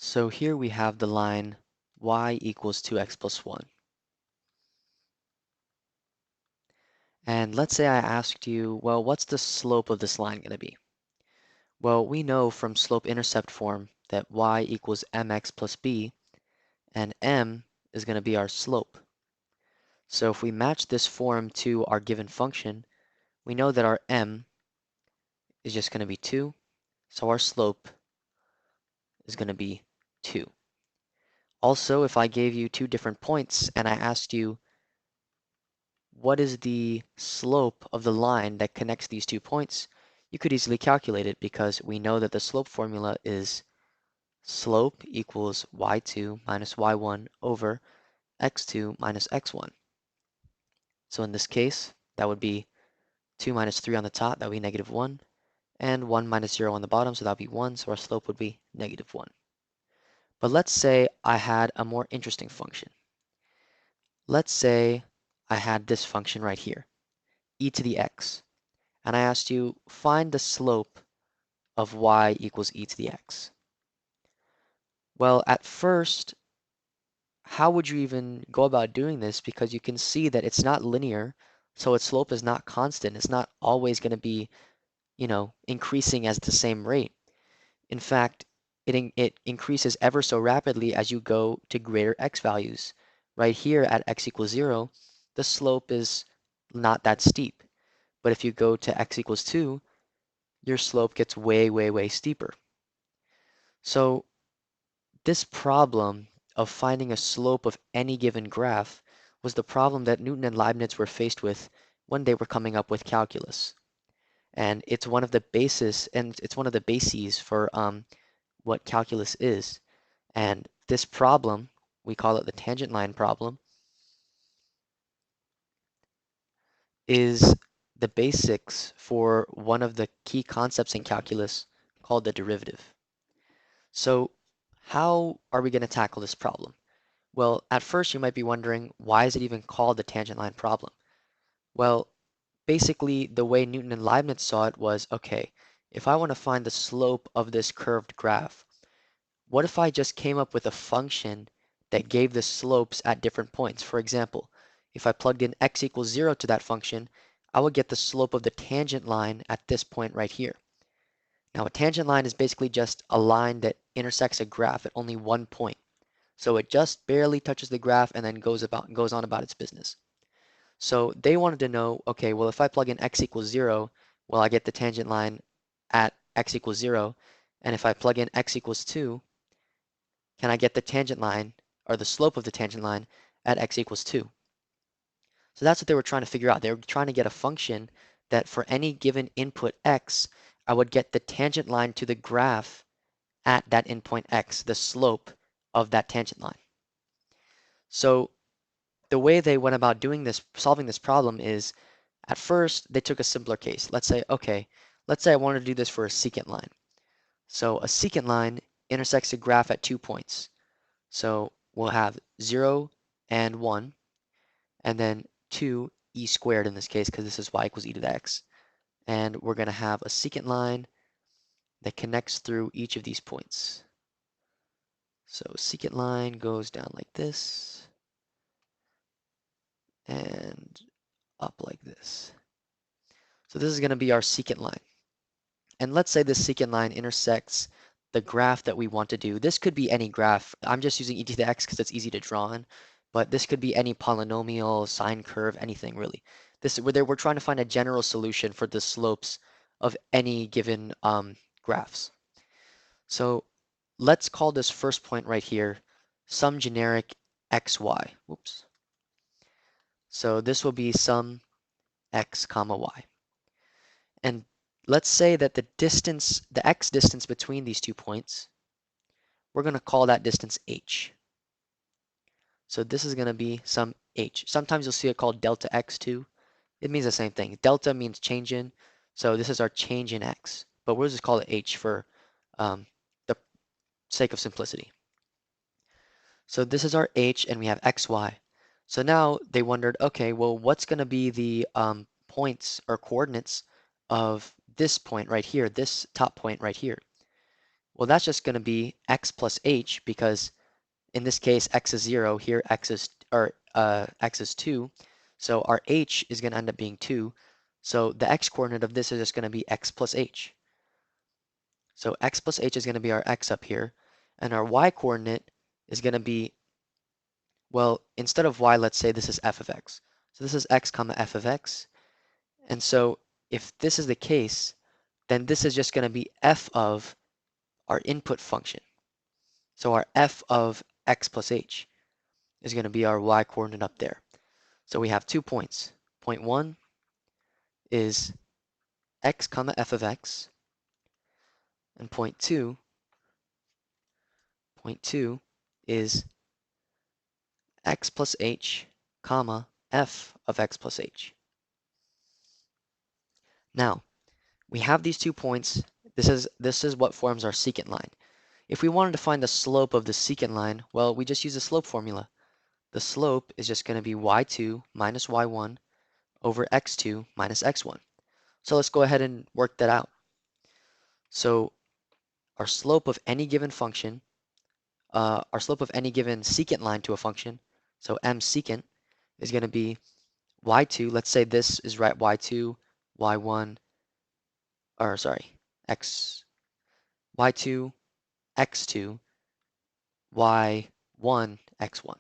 So here we have the line y equals 2x plus 1. And let's say I asked you, well, what's the slope of this line going to be? Well, we know from slope-intercept form that y equals mx plus b, and m is going to be our slope. So if we match this form to our given function, we know that our m is just going to be 2, so our slope is going to be 2. Also, if I gave you two different points and I asked you, what is the slope of the line that connects these 2 points, you could easily calculate it because we know that the slope formula is slope equals y2 minus y1 over x2 minus x1. So in this case, that would be 2 minus 3 on the top, that would be negative 1, and 1 minus 0 on the bottom, so that would be 1, so our slope would be negative 1. But let's say I had a more interesting function. Let's say I had this function right here, e to the x, and I asked you, find the slope of y equals e to the x. Well, at first, how would you even go about doing this? Because you can see that it's not linear, so its slope is not constant. It's not always going to be, increasing at the same rate. In fact, it increases ever so rapidly as you go to greater x values. Right here at x equals 0, the slope is not that steep. But if you go to x equals 2, your slope gets way, way, way steeper. So this problem of finding a slope of any given graph was the problem that Newton and Leibniz were faced with when they were coming up with calculus. And it's one of the bases for what calculus is. And this problem, we call it the tangent line problem, is the basics for one of the key concepts in calculus called the derivative. So how are we going to tackle this problem? Well, at first you might be wondering, why is it even called the tangent line problem? Well, basically the way Newton and Leibniz saw it was, okay, if I want to find the slope of this curved graph, what if I just came up with a function that gave the slopes at different points? For example, if I plugged in x equals 0 to that function, I would get the slope of the tangent line at this point right here. Now, a tangent line is basically just a line that intersects a graph at only one point. So it just barely touches the graph and then goes on about its business. So they wanted to know, okay, well, if I plug in x equals 0, will I get the tangent line at x equals 0? And if I plug in x equals 2, can I get the tangent line, or the slope of the tangent line, at x equals 2? So that's what they were trying to figure out. They were trying to get a function that for any given input x, I would get the tangent line to the graph at that endpoint x, the slope of that tangent line. So the way they went about doing this, solving this problem is, at first, they took a simpler case. Let's say I wanted to do this for a secant line. So a secant line intersects a graph at 2 points. So we'll have 0 and 1, and then 2e squared in this case, because this is y equals e to the x. And we're going to have a secant line that connects through each of these points. So secant line goes down like this, and up like this. So this is going to be our secant line. And let's say this secant line intersects the graph that we want to do. This could be any graph. I'm just using e to the x because it's easy to draw on, but this could be any polynomial, sine curve, anything really. We're trying to find a general solution for the slopes of any given graphs. So let's call this first point right here some generic xy. Whoops. So this will be some x comma y. And let's say that the x distance between these 2 points, we're going to call that distance h. So this is going to be some h. Sometimes you'll see it called delta x too. It means the same thing. Delta means change in, so this is our change in x. But we'll just call it h for the sake of simplicity. So this is our h, and we have xy. So now they wondered, okay, well, what's going to be the points or coordinates of this point right here, this top point right here? Well, that's just going to be x plus h because in this case x is 0, here x is 2. So our h is going to end up being 2. So the x coordinate of this is just going to be x plus h. So x plus h is going to be our x up here, and our y coordinate is going to be, well, instead of y, let's say this is f of x. So this is x comma f of x. And so if this is the case, then this is just going to be f of our input function. So our f of x plus h is going to be our y coordinate up there. So we have 2 points. Point 1 is x comma f of x, and point 2 is x plus h comma f of x plus h. Now, we have these 2 points. This is what forms our secant line. If we wanted to find the slope of the secant line, well, we just use the slope formula. The slope is just going to be y2 minus y1 over x2 minus x1. So let's go ahead and work that out. So our slope of any given function, our slope of any given secant line to a function, so m secant is going to be y2. Let's say this is right y2, y1, or sorry, y2, x2, y1, x1.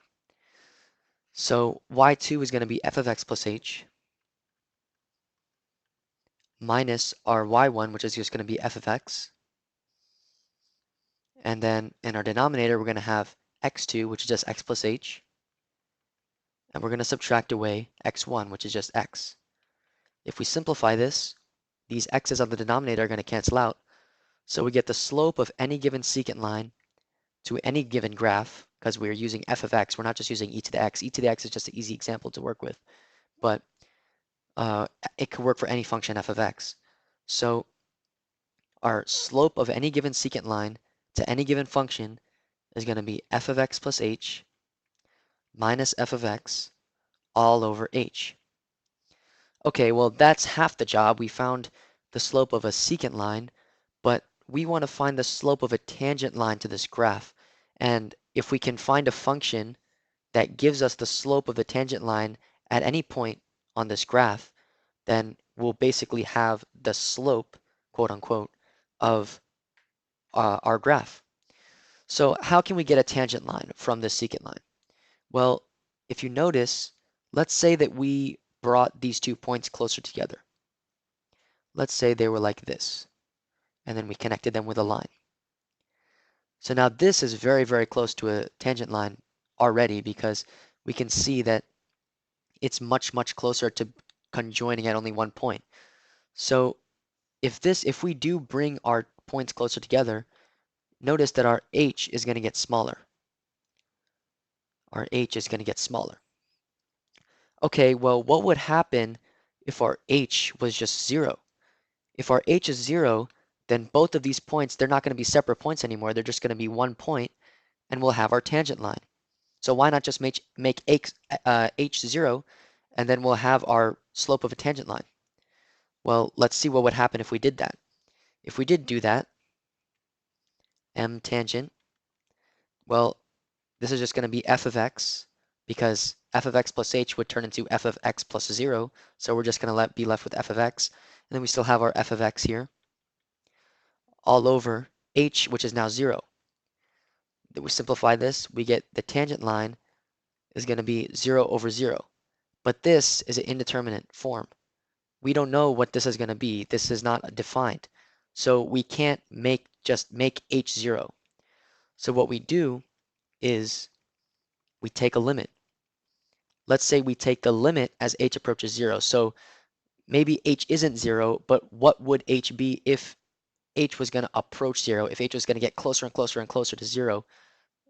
So y2 is going to be f of x plus h minus our y1, which is just going to be f of x. And then in our denominator, we're going to have x2, which is just x plus h. And we're going to subtract away x1, which is just x. If we simplify this, these x's on the denominator are going to cancel out. So we get the slope of any given secant line to any given graph, because we're using f of x. We're not just using e to the x. E to the x is just an easy example to work with. But it could work for any function f of x. So our slope of any given secant line to any given function is going to be f of x plus h minus f of x all over h. Okay, well, that's half the job. We found the slope of a secant line, but we want to find the slope of a tangent line to this graph. And if we can find a function that gives us the slope of the tangent line at any point on this graph, then we'll basically have the slope, quote unquote, of our graph. So how can we get a tangent line from this secant line? Well, if you notice, let's say that we brought these 2 points closer together. Let's say they were like this, and then we connected them with a line. So now this is very, very close to a tangent line already because we can see that it's much, much closer to conjoining at only 1 point. So if we do bring our points closer together, notice that our h is going to get smaller. Our h is going to get smaller. Okay, well, what would happen if our h was just 0? If our h is 0, then both of these points, they're not going to be separate points anymore. They're just going to be 1 point, and we'll have our tangent line. So why not just make h 0, and then we'll have our slope of a tangent line? Well, let's see what would happen if we did that. If we did do that, m tangent, well, this is just going to be f of x, because f of x plus h would turn into f of x plus 0, so we're just going to be left with f of x, and then we still have our f of x here, all over h, which is now 0. We simplify this, we get the tangent line is going to be 0 over 0. But this is an indeterminate form. We don't know what this is going to be. This is not defined. So we can't just make h 0. So what we do is we take a limit. Let's say we take the limit as h approaches 0. So maybe h isn't 0, but what would h be if h was going to approach 0, if h was going to get closer and closer and closer to 0,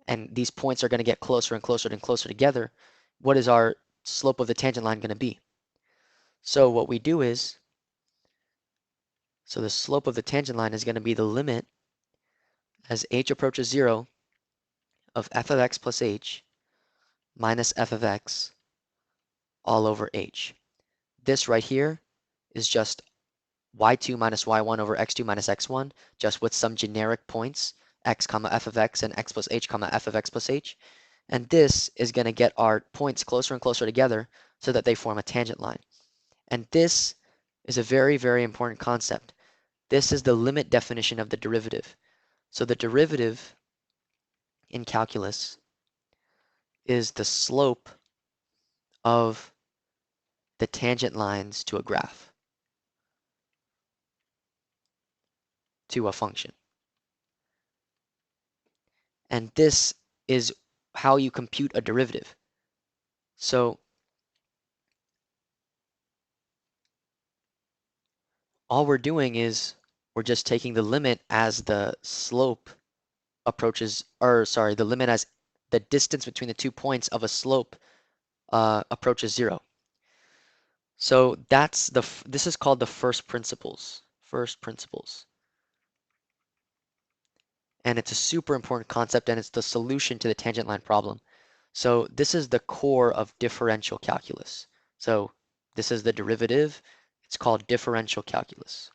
and these points are going to get closer and closer and closer together, what is our slope of the tangent line going to be? So what we do is, so the slope of the tangent line is going to be the limit as h approaches 0 of f of x plus h minus f of x all over h. This right here is just y2 minus y1 over x2 minus x1, just with some generic points, x comma f of x and x plus h comma f of x plus h. And this is going to get our points closer and closer together so that they form a tangent line. And this is a very, very important concept. This is the limit definition of the derivative. So the derivative in calculus is the slope of the tangent lines to a graph, to a function. And this is how you compute a derivative. So all we're doing is we're just taking the limit as the slope approaches, or sorry, the limit as the distance between the 2 points of a slope approaches 0. So this is called the first principles. First principles. And it's a super important concept, and it's the solution to the tangent line problem. So this is the core of differential calculus. So this is the derivative. It's called differential calculus.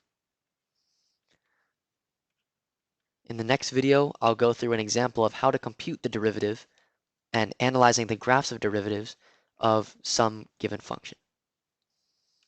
In the next video, I'll go through an example of how to compute the derivative and analyzing the graphs of derivatives of some given function.